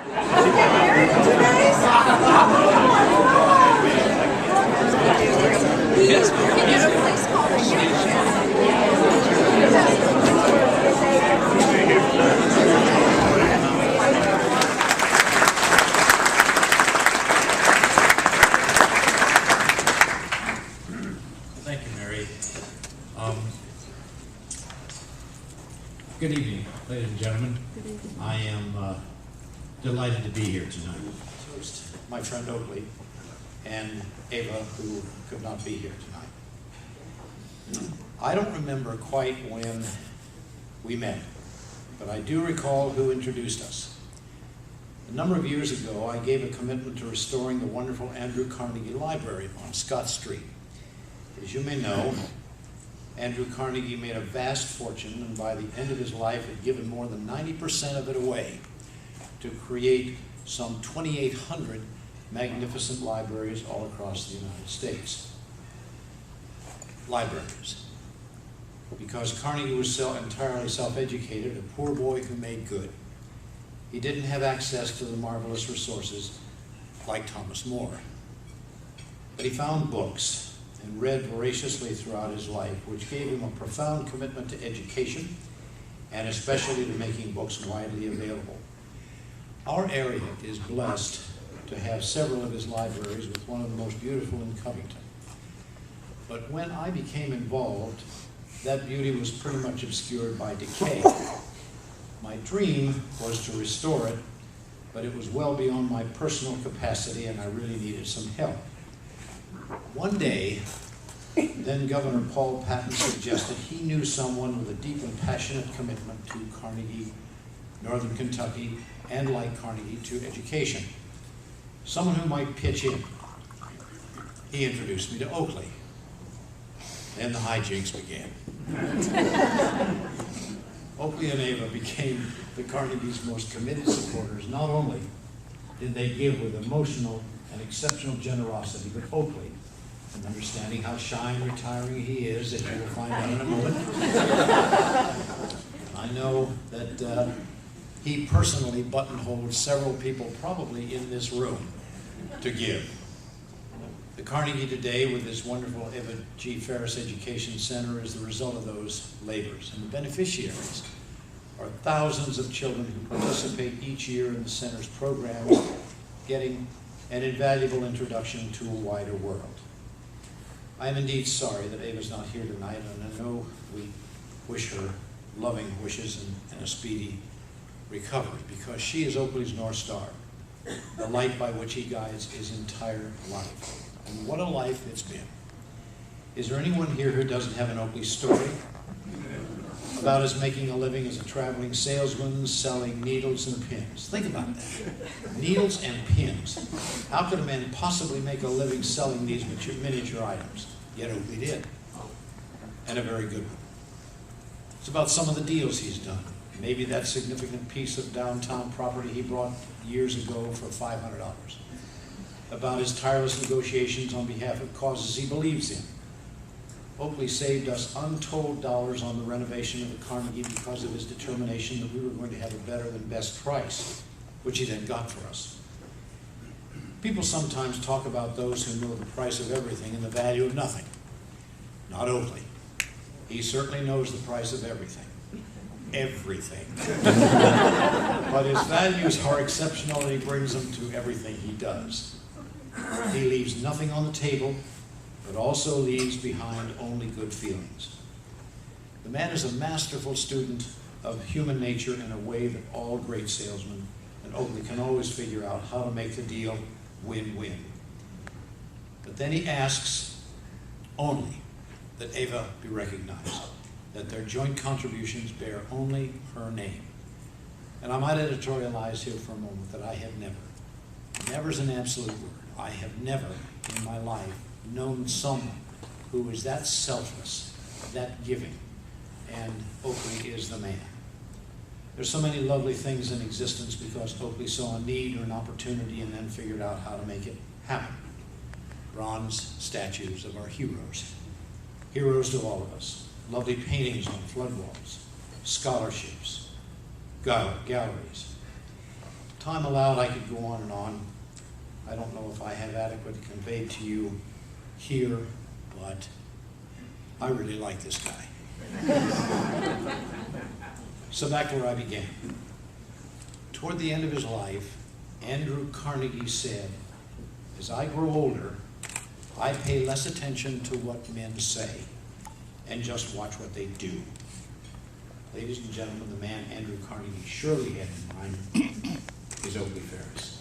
Thank you, Mary. Good evening, ladies and gentlemen. I am delighted to be here tonight. First, my friend Oakley and Ava, who could not be here tonight. I don't remember quite when we met, but I do recall who introduced us. A number of years ago, I gave a commitment to restoring the wonderful Andrew Carnegie Library on Scott Street. As you may know, Andrew Carnegie made a vast fortune, and by the end of his life had given more than 90% of it away to create some 2,800 magnificent libraries all across the United States. Libraries. Because Carnegie was entirely self-educated, a poor boy who made good. He didn't have access to the marvelous resources like Thomas More. But he found books and read voraciously throughout his life, which gave him a profound commitment to education and especially to making books widely available. Our area is blessed to have several of his libraries, with one of the most beautiful in Covington. But when I became involved, that beauty was pretty much obscured by decay. My dream was to restore it, but it was well beyond my personal capacity, and I really needed some help. One day, then Governor Paul Patton suggested he knew someone with a deep and passionate commitment to Carnegie, Northern Kentucky, and like Carnegie, to education. Someone who might pitch in. He introduced me to Oakley. Then the hijinks began. Oakley and Ava became the Carnegie's most committed supporters. Not only did they give with emotional and exceptional generosity, but Oakley, and understanding how shy and retiring he is, as you will find out in a moment, I know that he personally buttonholed several people probably in this room to give. The Carnegie today, with this wonderful Eva G. Farris Education Center, is the result of those labors. And the beneficiaries are thousands of children who participate each year in the center's programs, getting an invaluable introduction to a wider world. I am indeed sorry that Ava's not here tonight, and I know we wish her loving wishes and a speedy recovery, because she is Oakley's North Star, the light by which he guides his entire life. And what a life it's been. Is there anyone here who doesn't have an Oakley story about his making a living as a traveling salesman selling needles and pins? Think about that. Needles and pins. How could a man possibly make a living selling these miniature items? Yet Oakley did. And a very good one. It's about some of the deals he's done. Maybe that significant piece of downtown property he bought years ago for $500. About his tireless negotiations on behalf of causes he believes in. Oakley saved us untold dollars on the renovation of the Carnegie because of his determination that we were going to have a better than best price, which he then got for us. People sometimes talk about those who know the price of everything and the value of nothing. Not Oakley. He certainly knows the price of everything. Everything. But his values are exceptional, and he brings them to everything he does. He leaves nothing on the table, but also leaves behind only good feelings. The man is a masterful student of human nature in a way that all great salesmen and Oakley can always figure out how to make the deal win-win. But then he asks only that Ava be recognized, that their joint contributions bear only her name. And I might editorialize here for a moment that I have never is an absolute word, I have never in my life known someone who is that selfless, that giving, and Oakley is the man. There's so many lovely things in existence because Oakley saw a need or an opportunity and then figured out how to make it happen. Bronze statues of our heroes. Heroes to all of us. Lovely paintings on flood walls. Scholarships. Galleries. time allowed, I could go on and on. I don't know if I have adequately conveyed to you here, but I really like this guy. So back to where I began. Toward the end of his life, Andrew Carnegie said, as I grow older, I pay less attention to what men say and just watch what they do. Ladies and gentlemen, the man Andrew Carnegie surely had in mind is Oakley Farris.